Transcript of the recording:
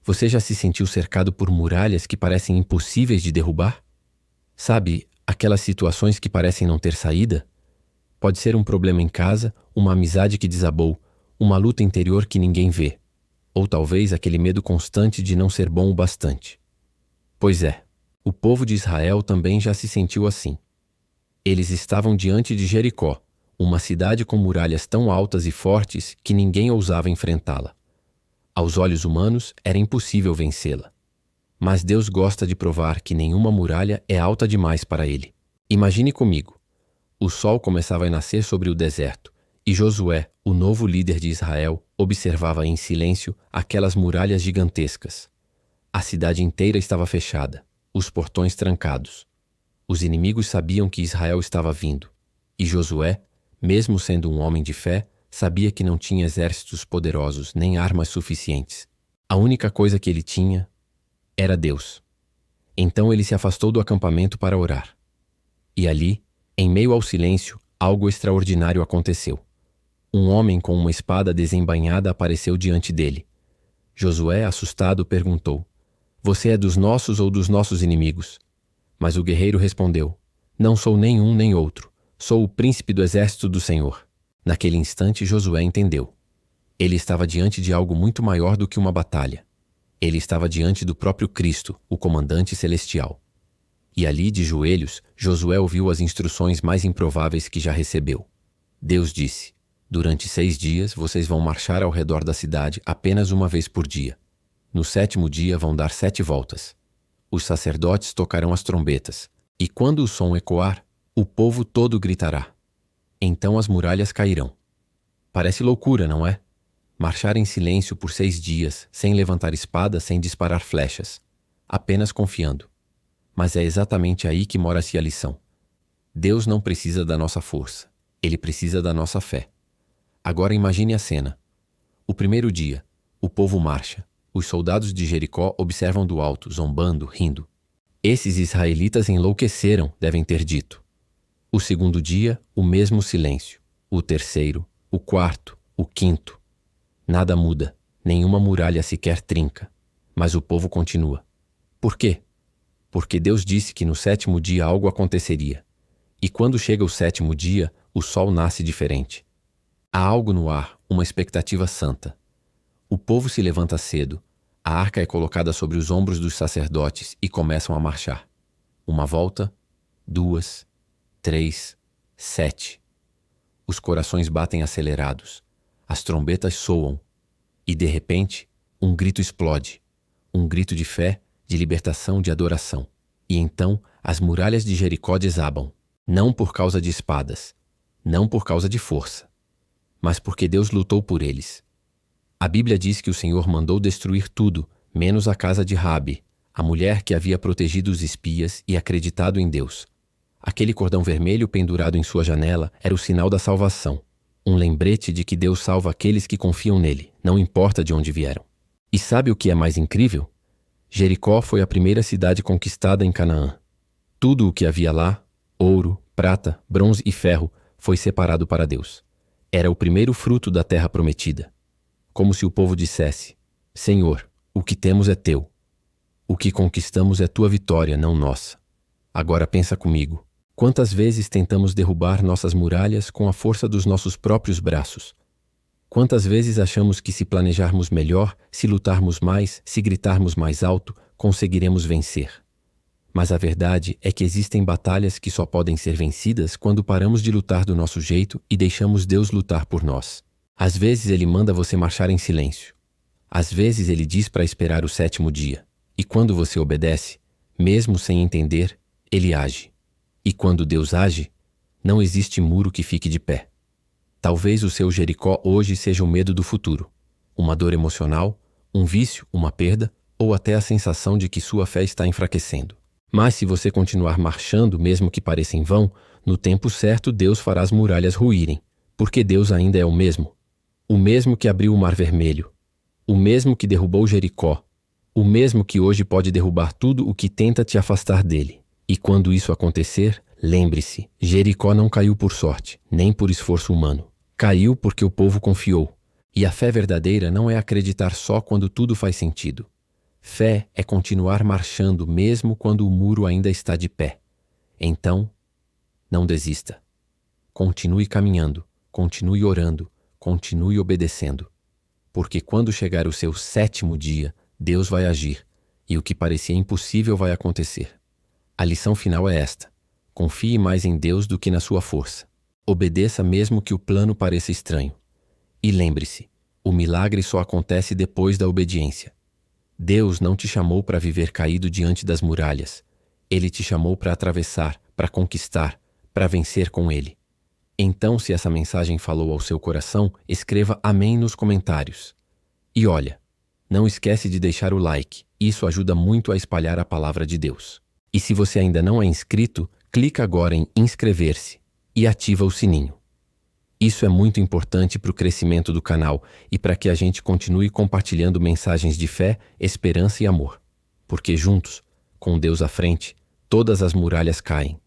Você já se sentiu cercado por muralhas que parecem impossíveis de derrubar? Sabe, aquelas situações que parecem não ter saída? Pode ser um problema em casa, uma amizade que desabou, uma luta interior que ninguém vê, ou talvez aquele medo constante de não ser bom o bastante. Pois é, o povo de Israel também já se sentiu assim. Eles estavam diante de Jericó, uma cidade com muralhas tão altas e fortes que ninguém ousava enfrentá-la. Aos olhos humanos, era impossível vencê-la. Mas Deus gosta de provar que nenhuma muralha é alta demais para ele. Imagine comigo. O sol começava a nascer sobre o deserto, e Josué, o novo líder de Israel, observava em silêncio aquelas muralhas gigantescas. A cidade inteira estava fechada, os portões trancados. Os inimigos sabiam que Israel estava vindo, e Josué, mesmo sendo um homem de fé, sabia que não tinha exércitos poderosos nem armas suficientes. A única coisa que ele tinha era Deus. Então ele se afastou do acampamento para orar. E ali, em meio ao silêncio, algo extraordinário aconteceu. Um homem com uma espada desembainhada apareceu diante dele. Josué, assustado, perguntou: "Você é dos nossos ou dos nossos inimigos?" Mas o guerreiro respondeu: "Não sou nenhum nem outro. Sou o príncipe do exército do Senhor." Naquele instante, Josué entendeu. Ele estava diante de algo muito maior do que uma batalha. Ele estava diante do próprio Cristo, o comandante celestial. E ali, de joelhos, Josué ouviu as instruções mais improváveis que já recebeu. Deus disse: "Durante 6 dias vocês vão marchar ao redor da cidade apenas uma vez por dia. No 7º dia vão dar 7 voltas. Os sacerdotes tocarão as trombetas, e quando o som ecoar, o povo todo gritará. Então as muralhas cairão." Parece loucura, não é? Marchar em silêncio por 6 dias, sem levantar espada, sem disparar flechas, apenas confiando. Mas é exatamente aí que mora-se a lição. Deus não precisa da nossa força, Ele precisa da nossa fé. Agora imagine a cena. O primeiro dia, o povo marcha. Os soldados de Jericó observam do alto, zombando, rindo. Esses israelitas enlouqueceram, devem ter dito. O segundo dia, o mesmo silêncio. O terceiro, o quarto, o quinto. Nada muda, nenhuma muralha sequer trinca. Mas o povo continua. Por quê? Porque Deus disse que no 7º dia algo aconteceria. E quando chega o 7º dia, o sol nasce diferente. Há algo no ar, uma expectativa santa. O povo se levanta cedo, a arca é colocada sobre os ombros dos sacerdotes e começam a marchar. 1 volta, 2, 3, 7. Os corações batem acelerados, as trombetas soam, e de repente, um grito explode. Um grito de fé, de libertação, de adoração. E então, as muralhas de Jericó desabam, não por causa de espadas, não por causa de força, mas porque Deus lutou por eles. A Bíblia diz que o Senhor mandou destruir tudo, menos a casa de Raabe, a mulher que havia protegido os espias e acreditado em Deus. Aquele cordão vermelho pendurado em sua janela era o sinal da salvação, um lembrete de que Deus salva aqueles que confiam nele, não importa de onde vieram. E sabe o que é mais incrível? Jericó foi a primeira cidade conquistada em Canaã. Tudo o que havia lá, ouro, prata, bronze e ferro, foi separado para Deus. Era o primeiro fruto da terra prometida. Como se o povo dissesse: "Senhor, o que temos é teu. O que conquistamos é tua vitória, não nossa." Agora pensa comigo. Quantas vezes tentamos derrubar nossas muralhas com a força dos nossos próprios braços? Quantas vezes achamos que se planejarmos melhor, se lutarmos mais, se gritarmos mais alto, conseguiremos vencer? Mas a verdade é que existem batalhas que só podem ser vencidas quando paramos de lutar do nosso jeito e deixamos Deus lutar por nós. Às vezes Ele manda você marchar em silêncio. Às vezes Ele diz para esperar o 7º dia. E quando você obedece, mesmo sem entender, Ele age. E quando Deus age, não existe muro que fique de pé. Talvez o seu Jericó hoje seja o medo do futuro, uma dor emocional, um vício, uma perda, ou até a sensação de que sua fé está enfraquecendo. Mas se você continuar marchando, mesmo que pareça em vão, no tempo certo Deus fará as muralhas ruírem, porque Deus ainda é o mesmo que abriu o Mar Vermelho, o mesmo que derrubou Jericó, o mesmo que hoje pode derrubar tudo o que tenta te afastar dele. E quando isso acontecer, lembre-se, Jericó não caiu por sorte, nem por esforço humano. Caiu porque o povo confiou. E a fé verdadeira não é acreditar só quando tudo faz sentido. Fé é continuar marchando mesmo quando o muro ainda está de pé. Então, não desista. Continue caminhando, continue orando, continue obedecendo. Porque quando chegar o seu 7º dia, Deus vai agir e o que parecia impossível vai acontecer. A lição final é esta: confie mais em Deus do que na sua força. Obedeça mesmo que o plano pareça estranho. E lembre-se, o milagre só acontece depois da obediência. Deus não te chamou para viver caído diante das muralhas. Ele te chamou para atravessar, para conquistar, para vencer com Ele. Então, se essa mensagem falou ao seu coração, escreva amém nos comentários. E olha, não esquece de deixar o like, isso ajuda muito a espalhar a palavra de Deus. E se você ainda não é inscrito, clica agora em inscrever-se e ativa o sininho. Isso é muito importante para o crescimento do canal e para que a gente continue compartilhando mensagens de fé, esperança e amor. Porque juntos, com Deus à frente, todas as muralhas caem.